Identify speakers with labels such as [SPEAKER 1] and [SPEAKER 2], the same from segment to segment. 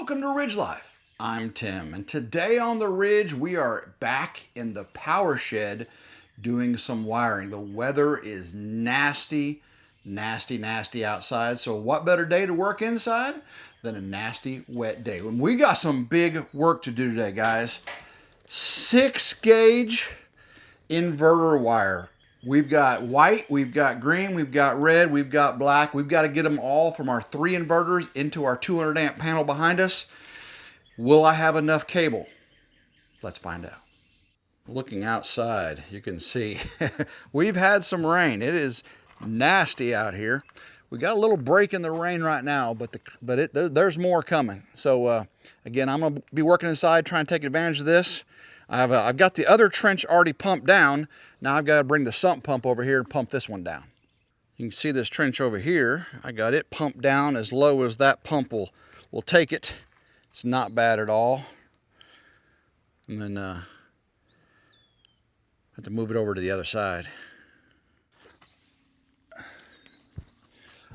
[SPEAKER 1] welcome to Ridge Life. I'm Tim, and today on the Ridge we are back in the power shed doing some wiring. The weather is nasty outside, so what better day to work inside than a nasty wet day? When we got some big work to do today, guys. 6-gauge inverter wire. We've got white, we've got green, we've got red, we've got black. We've got to get them all from our 3 inverters into our 200 amp panel behind us. Will I have enough cable? Let's find out. Looking outside, you can see we've had some rain. It is nasty out here. We got a little break in the rain right now, but there's more coming. So again, I'm gonna be working inside trying to take advantage of this. I've got the other trench already pumped down. Now I've got to bring the sump pump over here and pump this one down. You can see this trench over here. I got it pumped down as low as that pump will take it. It's not bad at all. And then have to move it over to the other side.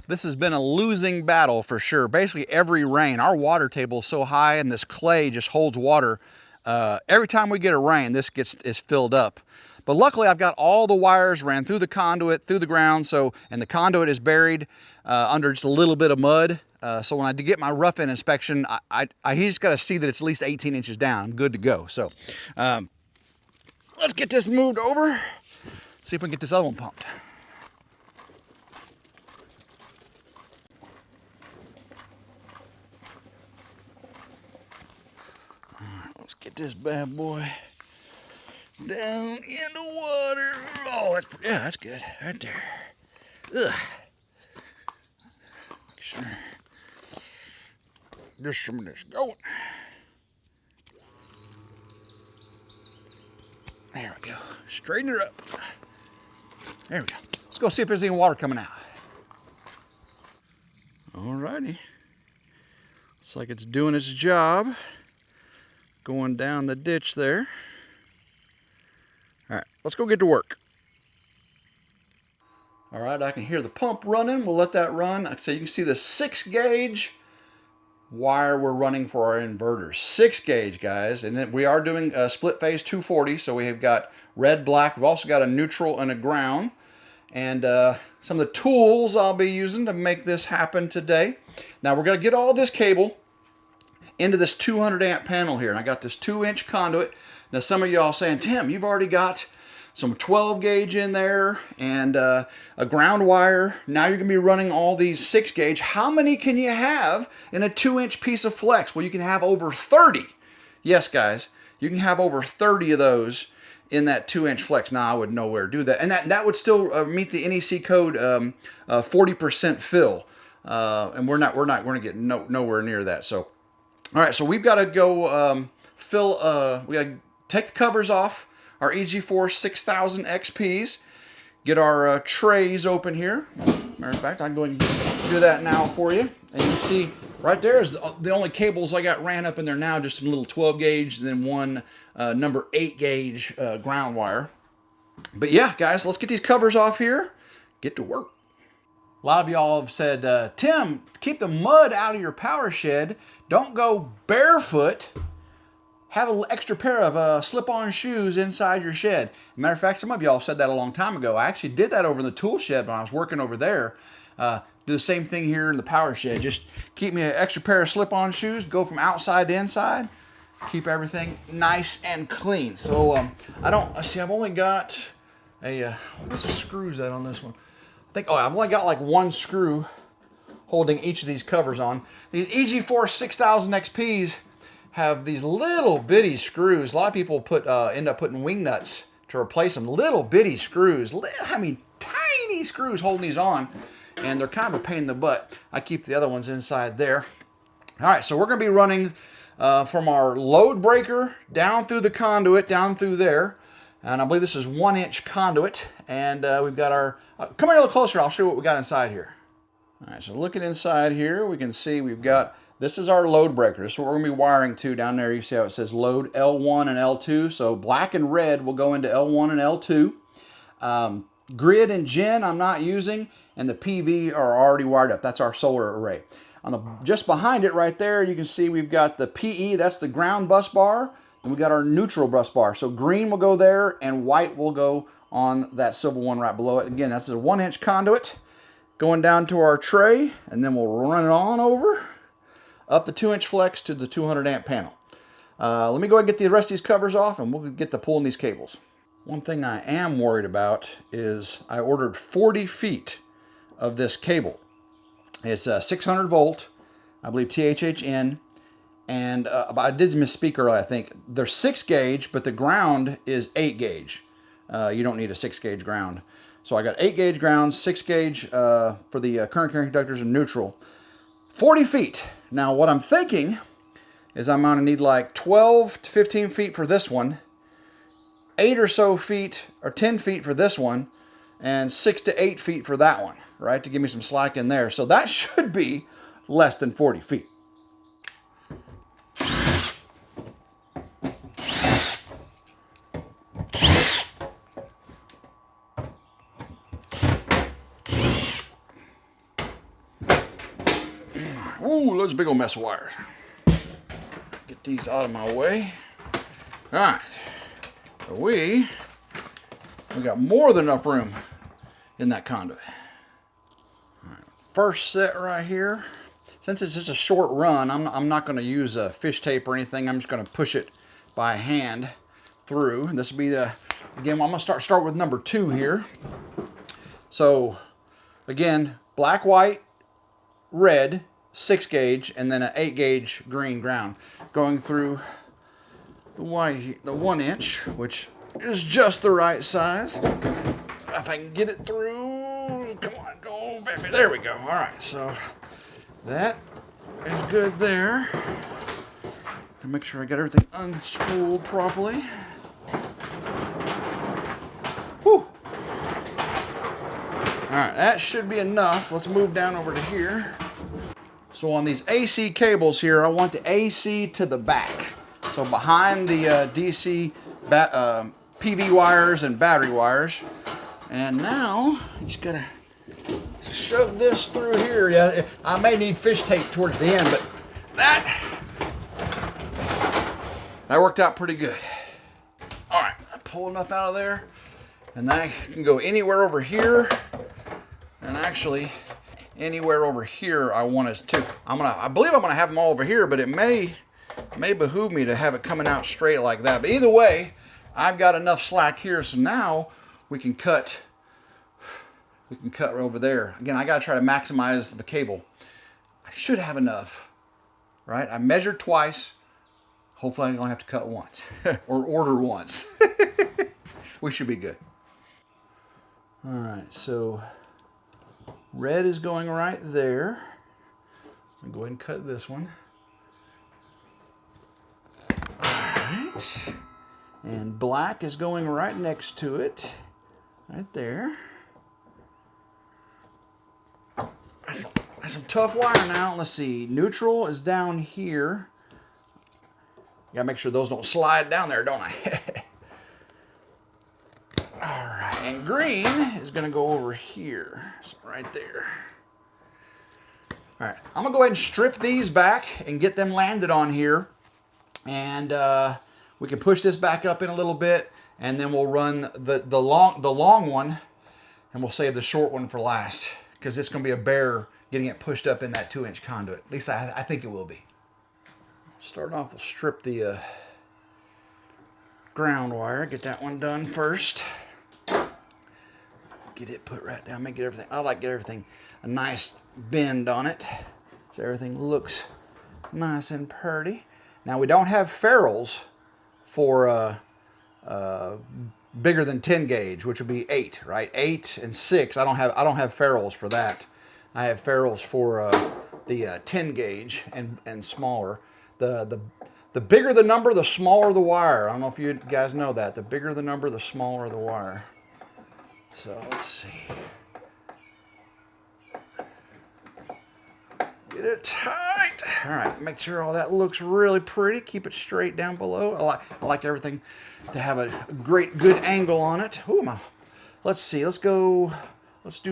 [SPEAKER 1] This has been a losing battle for sure. Basically every rain, our water table is so high and this clay just holds water. Every time we get a rain, this is filled up. But luckily I've got all the wires ran through the conduit, through the ground, and the conduit is buried under just a little bit of mud. So when I get my rough-in inspection, he's just got to see that it's at least 18 inches down. I'm good to go. So let's get this moved over. See if we can get this other one pumped. All right, let's get this bad boy down in the water. Oh, that's good right there. Ugh. Sure. Just some of this going. There we go. Straighten her up. There we go. Let's go see if there's any water coming out. Alrighty. Looks like it's doing its job. Going down the ditch there. All right, let's go get to work. All right, I can hear the pump running. We'll let that run. Like I say, you can see the 6-gauge wire we're running for our inverters. 6-gauge, guys. And then we are doing a split phase 240. So we have got red, black. We've also got a neutral and a ground. And some of the tools I'll be using to make this happen today. Now we're going to get all this cable into this 200 amp panel here. And I got this 2-inch conduit. Now some of y'all saying, Tim, you've already got some 12-gauge in there and a ground wire. Now you're going to be running all these 6-gauge. How many can you have in a 2-inch piece of flex? Well, you can have over 30. Yes, guys, you can have over 30 of those in that 2-inch flex. Now I would nowhere do that, and that would still meet the NEC code 40% fill, and we're going to get nowhere near that. So, all right, so we've got to go we got to take the covers off our EG4 6000XPs, get our trays open here. Matter of fact, I'm going to do that now for you. And you can see right there is the only cables I got ran up in there now, just some little 12-gauge and then one number 8-gauge ground wire. But yeah, guys, let's get these covers off here, get to work. A lot of y'all have said, Tim, keep the mud out of your power shed. Don't go barefoot. Have an extra pair of slip-on shoes inside your shed. Matter of fact, some of y'all said that a long time ago. I actually did that over in the tool shed when I was working over there. Do the same thing here in the power shed. Just keep me an extra pair of slip-on shoes. Go from outside to inside. Keep everything nice and clean. So I've only got what's the screws at on this one? I've only got like one screw holding each of these covers on. These EG4 6000XPs have these little bitty screws. A lot of people end up putting wing nuts to replace them. Little bitty screws. Tiny screws holding these on, and they're kind of a pain in the butt. I keep the other ones inside there. All right, so we're going to be running from our load breaker down through the conduit, down through there. And I believe this is 1-inch conduit. And we've got our, come here a little closer, I'll show you what we got inside here. All right, so looking inside here, we can see we've got, this is our load breaker. This is what we're going to be wiring to down there. You see how it says load L1 and L2. So black and red will go into L1 and L2. Grid and gen I'm not using, and the PV are already wired up. That's our solar array. just behind it right there, you can see we've got the PE, that's the ground bus bar, and we got our neutral bus bar. So green will go there and white will go on that silver one right below it. Again, that's a 1-inch conduit going down to our tray, and then we'll run it on over up the 2-inch flex to the 200 amp panel. Let me go ahead and get the rest of these covers off and we'll get to pulling these cables. One thing I am worried about is I ordered 40 feet of this cable. It's a 600 volt, I believe THHN, and I did misspeak earlier, I think. They're 6 gauge, but the ground is 8 gauge. You don't need a 6 gauge ground. So I got 8 gauge grounds, 6 gauge for the current carrying conductors and neutral. 40 feet. Now what I'm thinking is I'm going to need like 12 to 15 feet for this one, 8 or so feet or 10 feet for this one, and 6 to 8 feet for that one, right, to give me some slack in there. So that should be less than 40 feet. Ooh, there's a big old mess of wires. Get these out of my way. All right, so we got more than enough room in that conduit. All right, first set right here. Since it's just a short run, I'm not going to use a fish tape or anything. I'm just going to push it by hand through. This will be the, again, I'm going to start with number 2 here. So again, black, white, red, 6 gauge, and then an 8 gauge green ground going through the 1-inch, which is just the right size. If I can get it through, come on, go baby, there we go. All right, so that is good there. Make sure I got everything unspooled properly. Whew. All right, that should be enough. Let's move down over to here. So on these AC cables here, I want the AC to the back. So behind the DC PV wires and battery wires. And now, you just gotta shove this through here. Yeah, I may need fish tape towards the end, but that worked out pretty good. All right, I pull enough out of there, and then I can go anywhere over here, and actually anywhere over here I want it to. I believe I'm gonna have them all over here, but it may behoove me to have it coming out straight like that. But either way, I've got enough slack here, so now we can cut over there. Again, I gotta try to maximize the cable. I should have enough, right? I measured twice. Hopefully I don't have to cut once or order once. We should be good. All right, so red is going right there. I'll go ahead and cut this one. All right. And black is going right next to it. Right there. That's some tough wire now. Let's see. Neutral is down here. Gotta make sure those don't slide down there, don't I? All right. And green is gonna go over here. So right there. All right. I'm gonna go ahead and strip these back and get them landed on here. And we can push this back up in a little bit, and then we'll run the long one, and we'll save the short one for last, because it's going to be a bear getting it pushed up in that 2-inch conduit. At least I think it will be. Starting off, we'll strip the ground wire. Get that one done first. Get it put right down. Make it everything. I like to get everything a nice bend on it, so everything looks nice and pretty. Now we don't have ferrules for bigger than 10 gauge, which would be 8, right? 8 and 6. I don't have ferrules for that. I have ferrules for the 10 gauge and smaller. The bigger the number, the smaller the wire. I don't know if you guys know that. The bigger the number, the smaller the wire. So let's see. Get it tight. All right, make sure all that looks really pretty. Keep it straight down below. I like everything to have a good angle on it. Ooh, let's see, let's do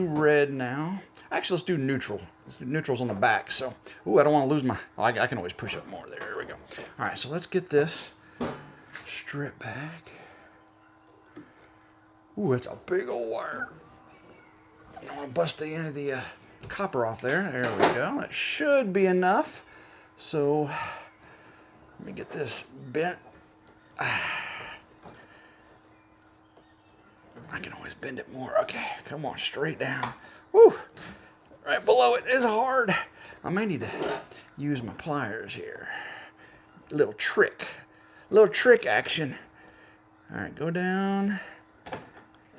[SPEAKER 1] red now. Actually, let's do neutral. Neutral's on the back, so, ooh, I don't want to lose my, I can always push up more there. There we go. All right, so let's get this strip back. Ooh, that's a big old wire. I don't want to bust the end of the copper off there. There we go. That should be enough. So, let me get this bent. I can always bend it more. Okay, come on, straight down. Woo! Right below it is hard. I may need to use my pliers here. Little trick action. All right, go down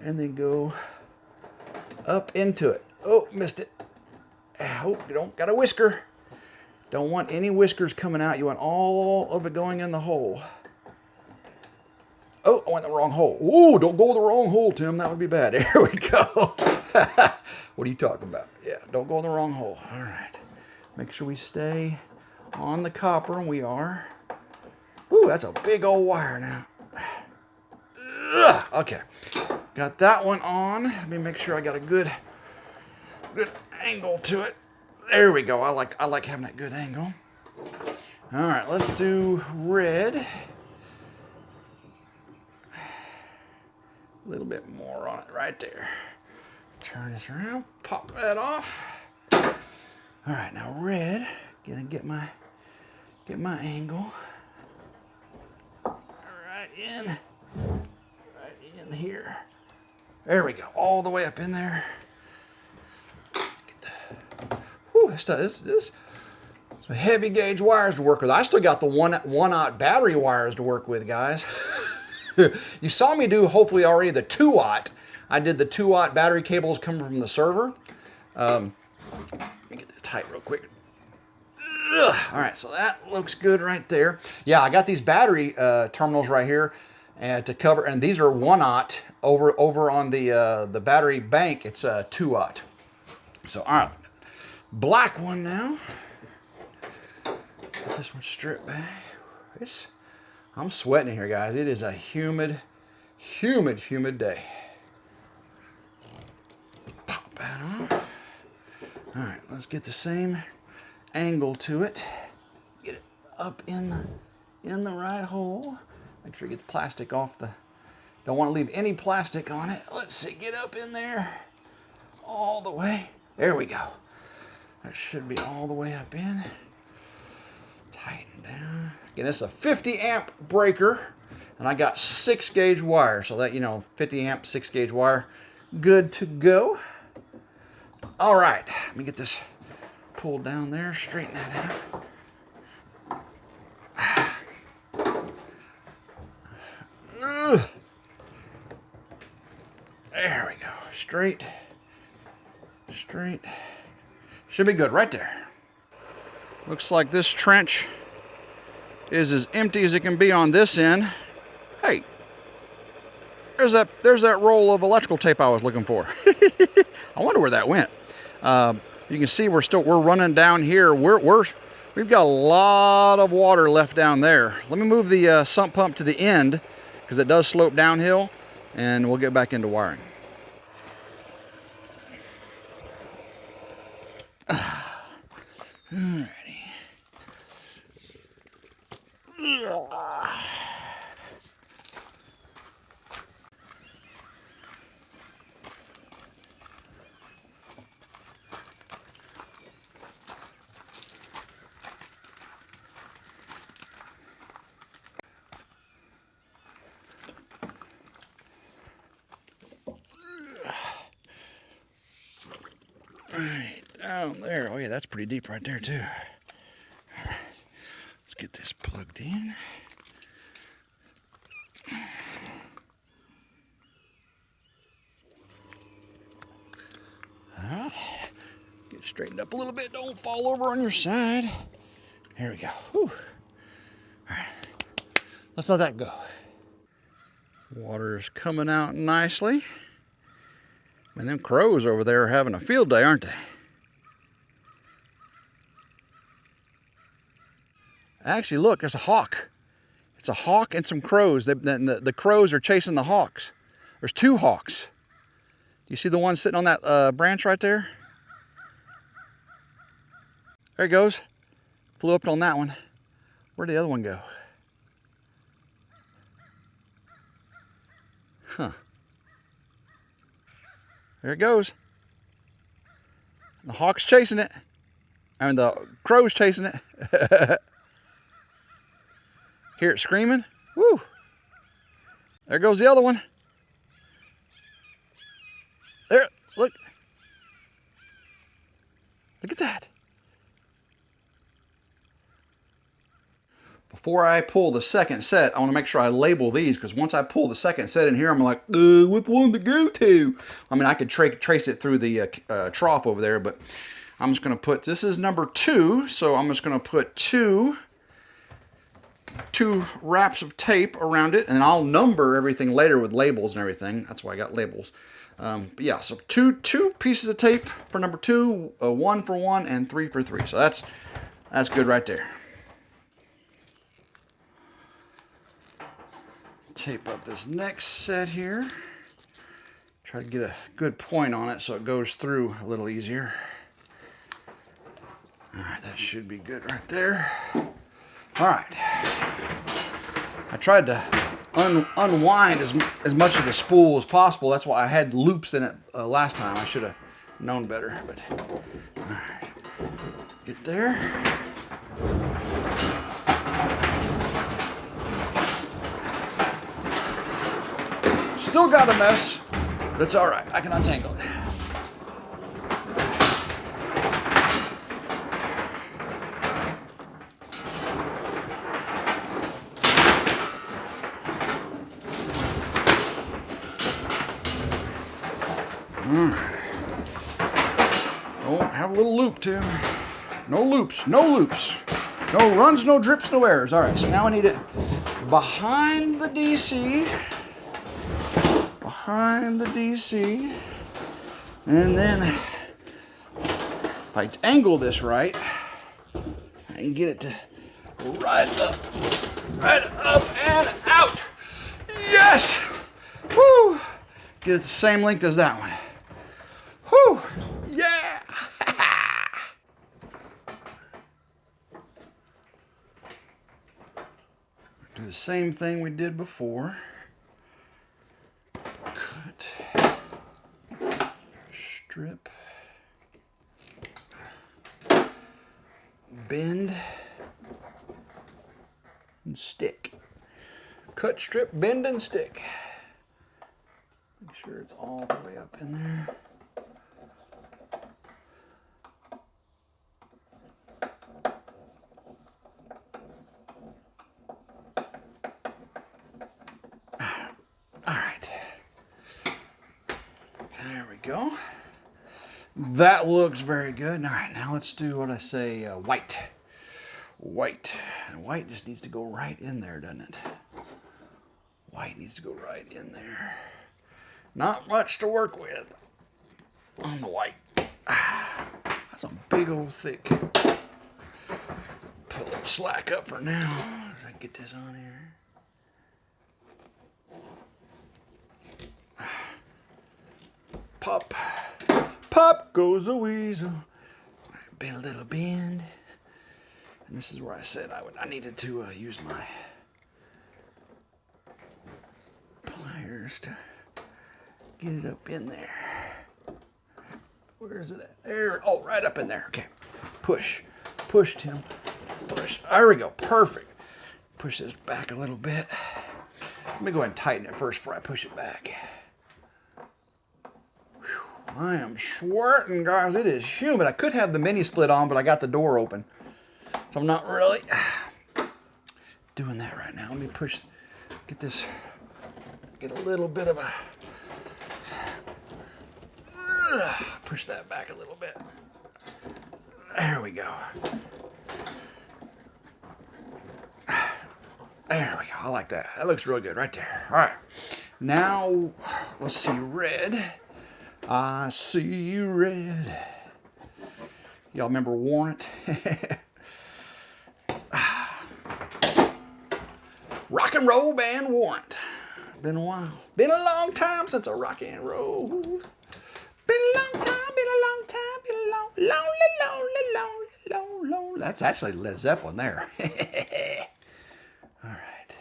[SPEAKER 1] and then go up into it. Oh, missed it. Oh, you don't got a whisker. Don't want any whiskers coming out. You want all of it going in the hole. Oh, I went in the wrong hole. Ooh, don't go in the wrong hole, Tim. That would be bad. There we go. What are you talking about? Yeah, don't go in the wrong hole. All right. Make sure we stay on the copper, and we are. Ooh, that's a big old wire now. Ugh, okay. Got that one on. Let me make sure I got a good angle to it. There we go. I like having that good angle. All right, let's do red. A little bit more on it right there. Turn this around, pop that off. All right, now red. Gonna get my angle. Right in here. There we go, all the way up in there. Whew, this is some heavy gauge wires to work with. I still got the 1-aught battery wires to work with, guys. You saw me do, hopefully already, the 2-aught. I did the 2-aught battery cables coming from the server. Let me get this tight real quick. Ugh. All right, so that looks good right there. Yeah, I got these battery terminals right here to cover, and these are 1-aught. Over on the battery bank, it's a 2-aught. So, all right, black one now. Get this one stripped back. I'm sweating here, guys. It is a humid day. Pop that off. All right, let's get the same angle to it. Get it up in the right hole. Make sure you get the plastic off the. Don't want to leave any plastic on it. Let's see, get up in there all the way. There we go. That should be all the way up in. Tighten down. Again, this is a 50 amp breaker, and I got 6 gauge wire, so that, 50 amp, 6 gauge wire, good to go. All right, let me get this pulled down there, straighten that out. There we go, straight. Should be good right there. Looks like this trench is as empty as it can be on this end. Hey, there's that roll of electrical tape I was looking for. I wonder where that went. You can see we're running down here. We've got a lot of water left down there. Let me move the sump pump to the end because it does slope downhill, and we'll get back into wiring. Alrighty. Right down there. Oh yeah, that's pretty deep right there too. All right, let's get this plugged in. All right, get it straightened up a little bit. Don't fall over on your side. There we go. Whew. All right, let's let that go. Water's coming out nicely. Man, them crows over there are having a field day, aren't they? Actually, look, there's a hawk. It's a hawk and some crows. The crows are chasing the hawks. There's 2 hawks. Do you see the one sitting on that branch right there? There he goes. Flew up on that one. Where'd the other one go? Huh. There it goes. The hawk's chasing it. I mean, the crow's chasing it. Hear it screaming. Woo! There goes the other one. There, look. Look at that. Before I pull the second set, I want to make sure I label these, because once I pull the second set in here, I'm like, which one to go to? I mean, I could trace it through the trough over there, but I'm just going to put, this is number 2, so I'm just going to put two wraps of tape around it, and I'll number everything later with labels and everything. That's why I got labels. But yeah, so two pieces of tape for number 2, 1 for 1, and 3 for 3. So that's good right there. Tape up this next set here. Try to get a good point on it so it goes through a little easier. All right, that should be good right there. All right. I tried to unwind as much of the spool as possible. That's why I had loops in it last time. I should have known better. But all right, get there. Still got a mess, but it's all right. I can untangle it. Oh, have a little loop too. No loops, no loops. No runs, no drips, no errors. All right, so now I need it behind the DC. Behind the DC. And then if I angle this right, I can get it to right up and out. Yes! Woo! Get it the same length as that one. Whew! Yeah! Do the same thing we did before. Cut. Strip. Bend. And stick. Cut, strip, bend, and stick. Make sure it's all the way up in there. All right. There we go. That looks very good. All right, now let's do what I say, white. White. And white just needs to go right in there, doesn't it? White needs to go right in there. Not much to work with on the white. That's a big old thick. Put a little slack up for now. If I can get this on here. Pop. Pop goes the weasel. Bend a little bend. And this is where I said I needed to use my pliers to get it up in there. Where is it at? There. Oh, right up in there. Okay. Push. Push, Tim. Push. There we go. Perfect. Push this back a little bit. Let me go ahead and tighten it first before I push it back. Whew. I am sweating, guys. It is humid. I could have the mini split on, but I got the door open. So I'm not really doing that right now. Let me push, get a little bit of a, push that back a little bit. There we go. There we go. I like that. That looks real good right there. All right. Now, let's see red. I see red. Y'all remember Warrant? Rock and roll band Warrant. Been a while. Been a long time since I rock and roll. Been a long time, been a long time, been a long, lonely, lonely, lonely, lonely. low. That's actually Led Zeppelin there. All right.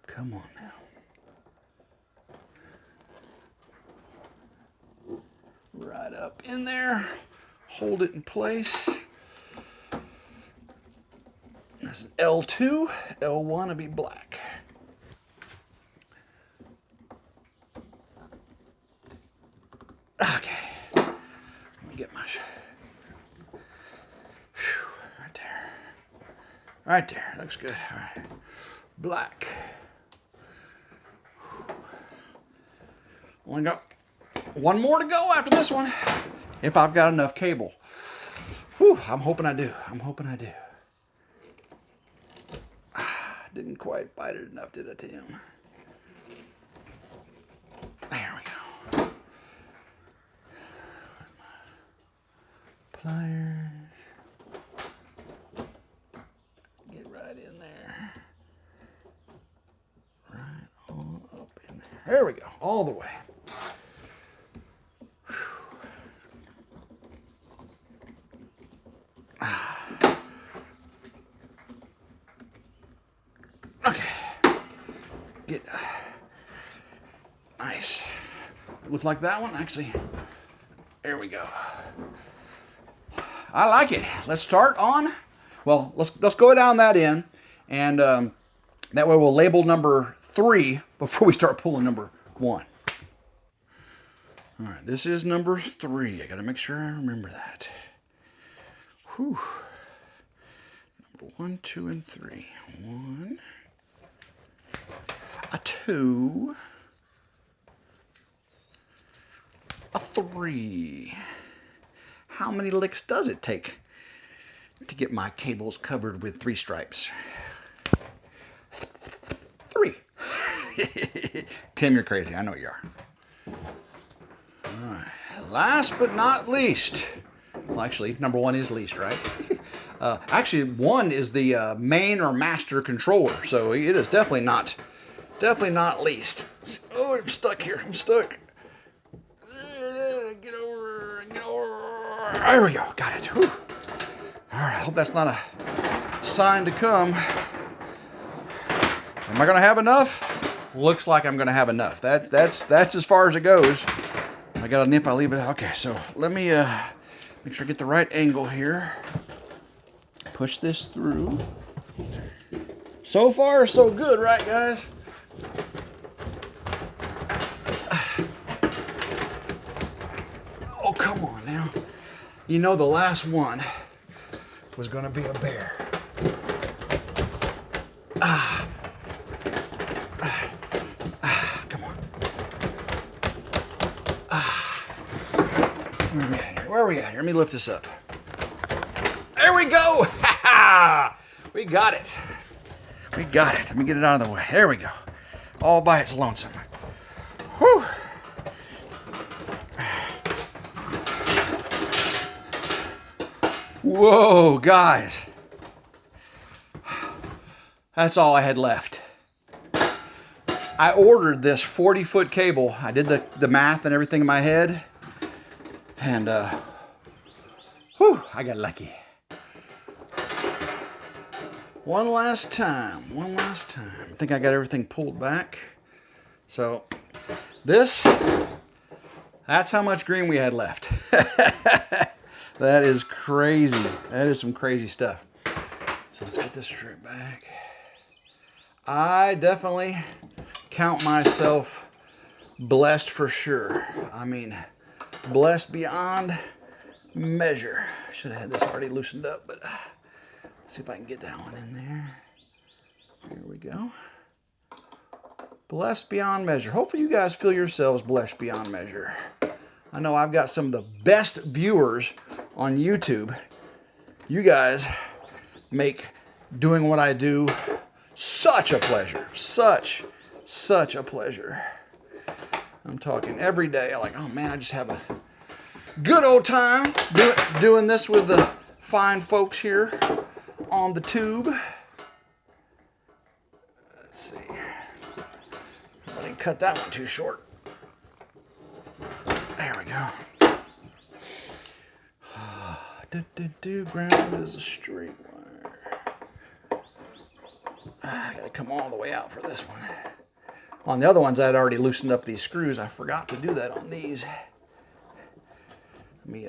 [SPEAKER 1] Come on now. Right up in there. Hold it in place. This is L2. L1 will be black. Okay. Let me get my... Right there. Right there. Looks good. All right. Black. Only got one more to go after this one. If I've got enough cable. Whew, I'm hoping I do. I'm hoping I do. Didn't quite bite it enough, did I, Tim? There we go. Pliers. Get right in there. Right on up in there. There we go. All the way. Okay. Get nice. Looks like that one actually. There we go. I like it. Let's start on. Well, let's go down that end, and that way we'll label number 3 before we start pulling number 1. All right, this is number 3. I got to make sure I remember that. Whew. Number 1, 2, and 3. 1, a 2, a 3. How many licks does it take to get my cables covered with 3 stripes? 3. Tim, you're crazy. I know you are. All right. Last but not least. Well, actually, number 1 is least, right? Actually, 1 is the main or master controller, so it is definitely not least. Oh, I'm stuck here. I'm stuck. Get over. Get over. There we go. Got it. Whew. All right. I hope that's not a sign to come. Am I gonna have enough? Looks like I'm gonna have enough. That's as far as it goes. I got a nip. I leave it. Okay. So let me make sure I get the right angle here. Push this through. So far, so good, right, guys? Oh, come on now. You know the last one was going to be a bear. Come on. Where are we at here? Let me lift this up. There we go. We got it. We got it. Let me get it out of the way. There we go. All by its lonesome. Whew. Whoa, guys. That's all I had left. I ordered this 40-foot cable. I did the math and everything in my head. And, whew, I got lucky. One last time. I think I got everything pulled back. So, that's how much green we had left. That is crazy. That is some crazy stuff. So let's get this straight back. I definitely count myself blessed for sure. I mean, blessed beyond measure. I should have had this already loosened up, but let's see if I can get that one in there. Here we go. Blessed beyond measure. Hopefully you guys feel yourselves blessed beyond measure. I know I've got some of the best viewers on YouTube. You guys make doing what I do such a pleasure. Such a pleasure. I'm talking every day. I'm like, oh man, I just have a good old time doing this with the fine folks here on the tube. Let's see. I didn't cut that one too short. There we go. Ground is a straight wire. I gotta come all the way out for this one. On the other ones, I'd already loosened up these screws. I forgot to do that on these. Let me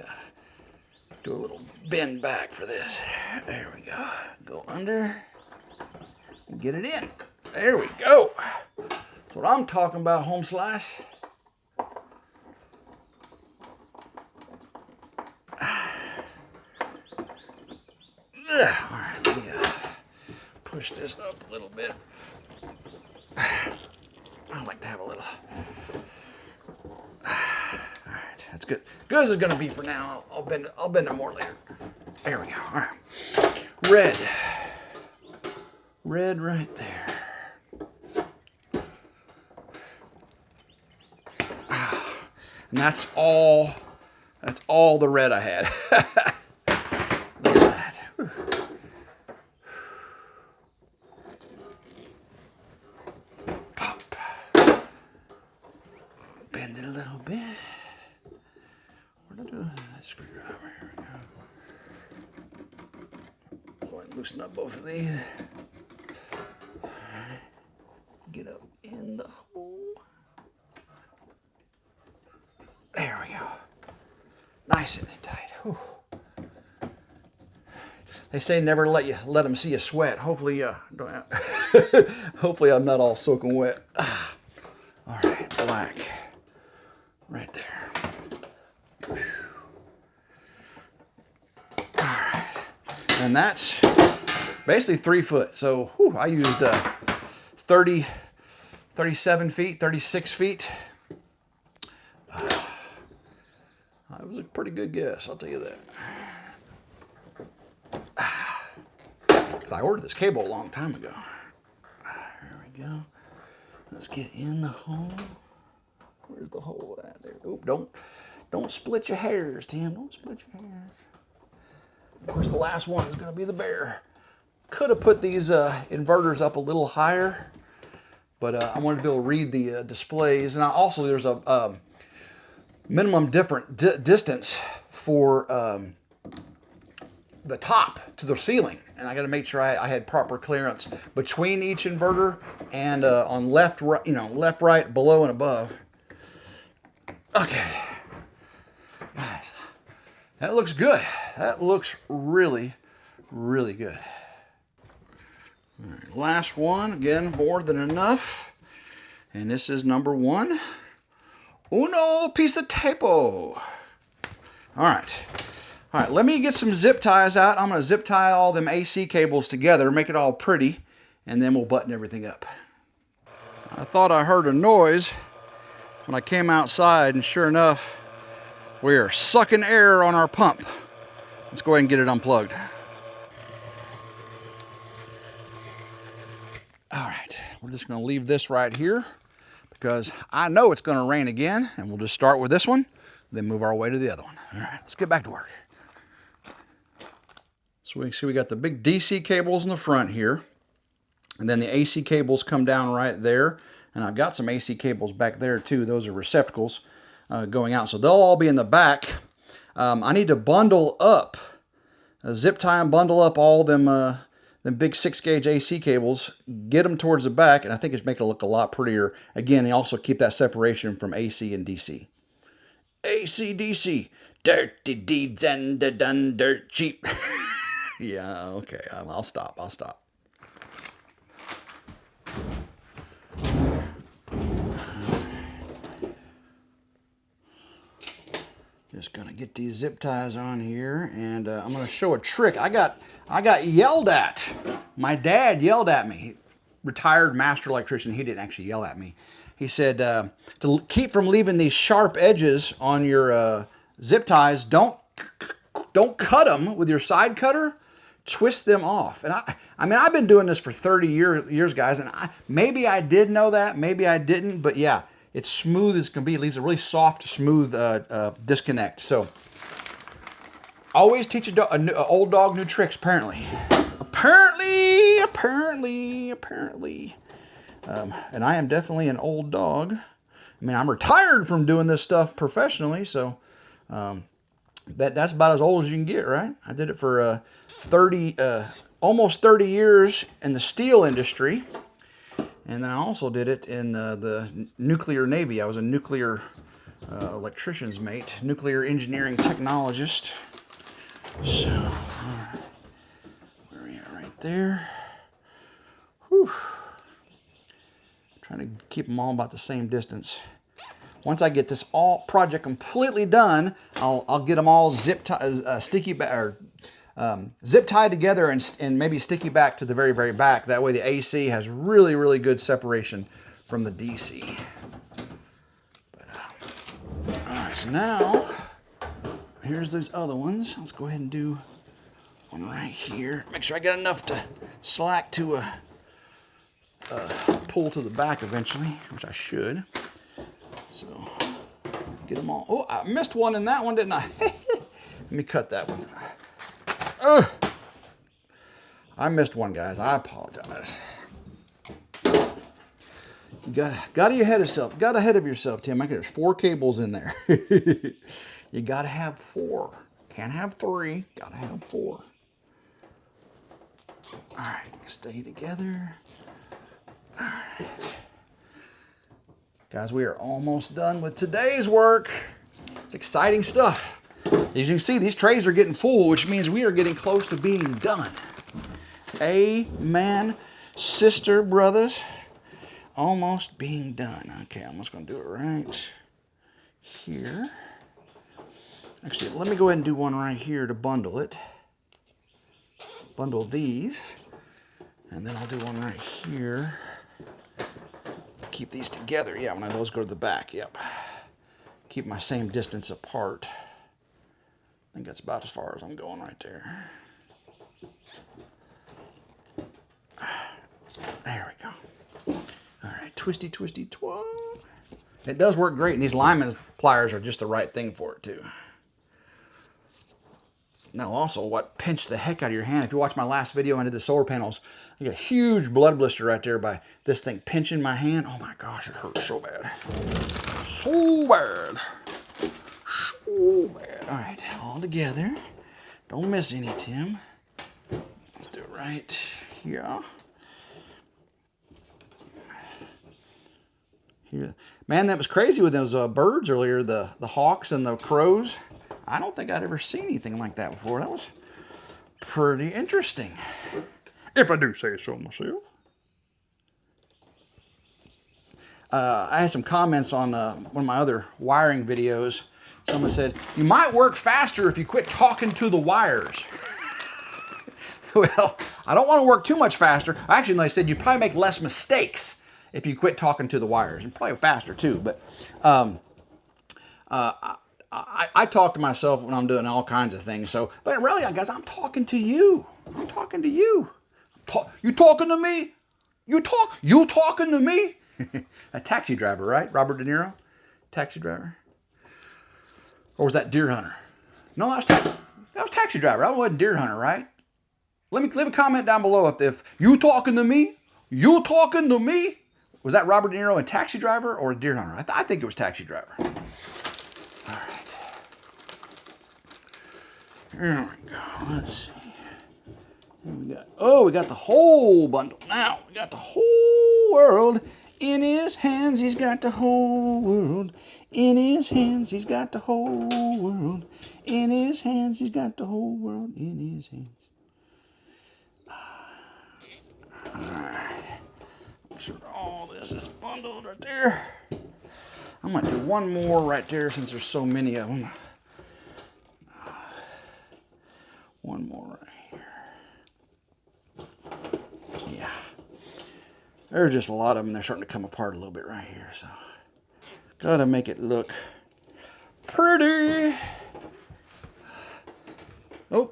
[SPEAKER 1] do a little bend back for this. There we go. Go under and get it in. There we go. That's what I'm talking about, home slice. All right, let me push this up a little bit. I like to have a little. All right, that's good. Good as it's gonna be for now. I'll bend it more later. There we go. All right, red right there. And that's all the red I had. Look at that. Whew. Pop. Bend it a little bit. What do I do? That screwdriver. Here we go. Go ahead and loosen up both of these. Get up in the hole. There we go. Nice and tight. Whew. They say never let them see you sweat. Hopefully, hopefully I'm not all soaking wet. All right, black, right there. All right, and that's basically 3 foot. So whew, I used 37 feet, 36 feet. It was a pretty good guess, I'll tell you that. Because I ordered this cable a long time ago. There we go. Let's get in the hole. Where's the hole at? There. Oop, don't split your hairs, Tim. Don't split your hairs. Of course, the last one is going to be the bear. Could have put these inverters up a little higher, but I wanted to be able to read the displays. And also, there's a minimum distance for the top to the ceiling, and I got to make sure I had proper clearance between each inverter and on left, right, left, right, below, and above. Okay, guys, that looks good. That looks really, really good. All right, last one, again, more than enough, and this is number 1. Uno piece of tapo. All right, let me get some zip ties out. I'm gonna zip tie all them AC cables together, make it all pretty, and then we'll button everything up. I thought I heard a noise when I came outside, and sure enough, we are sucking air on our pump. Let's go ahead and get it unplugged. All right, we're just gonna leave this right here because I know it's gonna rain again, and we'll just start with this one, then move our way to the other one. All right, let's get back to work. So we can see we got the big DC cables in the front here, and then the AC cables come down right there, and I've got some AC cables back there too. Those are receptacles going out, so they'll all be in the back. I need to bundle up, zip tie and bundle up all them big 6-gauge AC cables, get them towards the back, and I think it's making it look a lot prettier. Again, they also keep that separation from AC and DC. AC, DC, dirty deeds and done dirt cheap. Yeah, okay, I'll stop. Just gonna get these zip ties on here, and I'm gonna show a trick. I got yelled at. My dad yelled at me. Retired master electrician. He didn't actually yell at me. He said to keep from leaving these sharp edges on your zip ties, don't cut them with your side cutter. Twist them off. And I mean, I've been doing this for 30 years, guys, and maybe I did know that, maybe I didn't, but yeah, it's smooth as can be. It leaves a really soft, smooth disconnect. So, always teach an old dog new tricks, apparently. Apparently. And I am definitely an old dog. I mean, I'm retired from doing this stuff professionally, so That's about as old as you can get, right? I did it for 30, almost 30 years in the steel industry. And then I also did it in the nuclear Navy. I was a nuclear electrician's mate, nuclear engineering technologist. So, where are we at right there? Whew. Trying to keep them all about the same distance. Once I get this project completely done, I'll get them all zip tied together and maybe sticky back to the very, very back. That way the AC has really, really good separation from the DC. All right, so now here's those other ones. Let's go ahead and do one right here. Make sure I got enough to slack to pull to the back eventually, which I should. So get them all. Oh, I missed one in that one, didn't I? Let me cut that one. I missed one, guys. I apologize. You got ahead of yourself. Got ahead of yourself, Tim. There's 4 cables in there. You got to have 4. Can't have 3. Got to have 4. All right, stay together. All right. Guys, we are almost done with today's work. It's exciting stuff. As you can see, these trays are getting full, which means we are getting close to being done. Amen, sister, brothers. Almost being done. Okay, I'm just going to do it right here. Actually, let me go ahead and do one right here to bundle it. Bundle these. And then I'll do one right here. Keep these together. Yeah, when those go to the back. Yep. Keep my same distance apart. I think that's about as far as I'm going right there. There we go. All right, twisty, twisty, twirl. It does work great, and these lineman pliers are just the right thing for it too. Now also, what pinched the heck out of your hand, if you watch my last video I did the solar panels, I got a huge blood blister right there by this thing pinching my hand. Oh my gosh, it hurts so bad. So bad. So bad. All right, all together. Don't miss any, Tim. Let's do it right here. Here. Man, that was crazy with those birds earlier, the hawks and the crows. I don't think I'd ever seen anything like that before. That was pretty interesting, if I do say so myself. I had some comments on one of my other wiring videos. Someone said, you might work faster if you quit talking to the wires. Well, I don't want to work too much faster. Actually, they said you'd probably make less mistakes if you quit talking to the wires, and probably faster too. But I talk to myself when I'm doing all kinds of things. So, but really, guys, I'm talking to you. I'm talking to you. You talking to me? You talking to me? A taxi driver, right? Robert De Niro, taxi driver. Or was that Deer Hunter? No, that was taxi driver. I wasn't Deer Hunter, right? Leave a comment down below if you talking to me. You talking to me? Was that Robert De Niro in Taxi Driver or Deer Hunter? I think it was Taxi Driver. All right. There we go. Let's see. We got the whole bundle. Now, we got the whole world in his hands. He's got the whole world in his hands. He's got the whole world in his hands. He's got the whole world in his hands. All right. Make sure all this is bundled right there. I'm going to do one more right there since there's so many of them. One more right here. Yeah. There's just a lot of them. They're starting to come apart a little bit right here. So, got to make it look pretty. Oh,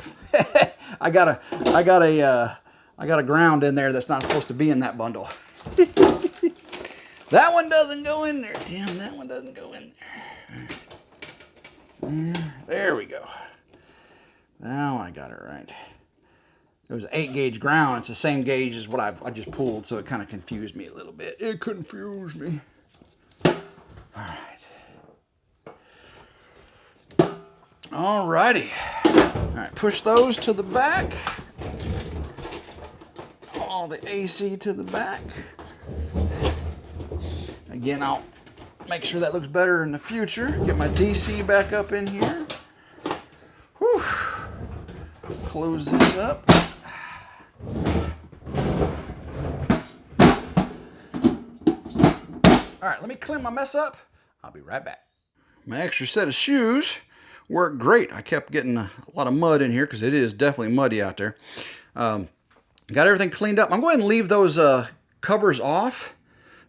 [SPEAKER 1] I got a ground in there that's not supposed to be in that bundle. That one doesn't go in there, Tim. That one doesn't go in there. There we go. Now I got it right. It was 8-gauge ground. It's the same gauge as what I just pulled, so it kind of confused me a little bit. It confused me. All right. Alrighty. All right, push those to the back. All the AC to the back. Again, I'll make sure that looks better in the future. Get my DC back up in here. Whew. Close this up. All right, let me clean my mess up. I'll be right back. My extra set of shoes worked great. I kept getting a lot of mud in here because it is definitely muddy out there. Got everything cleaned up. I'm going to leave those covers off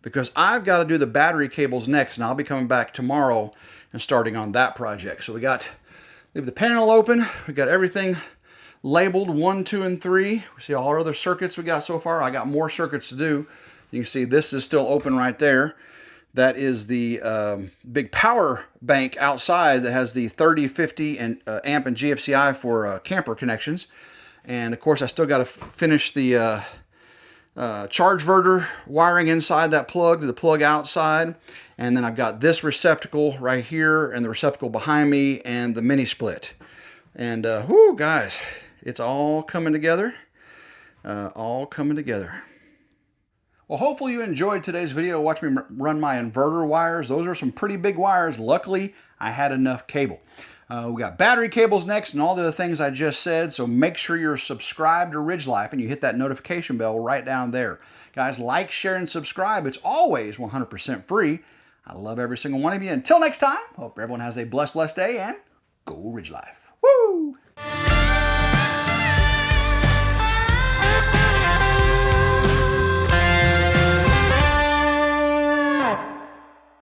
[SPEAKER 1] because I've got to do the battery cables next, and I'll be coming back tomorrow and starting on that project. So leave the panel open. We got everything labeled 1, 2, and 3. We see all our other circuits we got so far. I got more circuits to do. You can see this is still open right there. That is the big power bank outside that has the 30, 50, and amp and GFCI for camper connections. And of course, I still got to finish the charge inverter wiring inside that plug to the plug outside. And then I've got this receptacle right here and the receptacle behind me and the mini split. And whoo, guys, it's all coming together. All coming together. Well, hopefully you enjoyed today's video. Watch me run my inverter wires. Those are some pretty big wires. Luckily, I had enough cable. We got battery cables next and all the other things I just said. So make sure you're subscribed to RidgeLife and you hit that notification bell right down there. Guys, like, share, and subscribe. It's always 100% free. I love every single one of you. Until next time, hope everyone has a blessed day and go RidgeLife. Woo!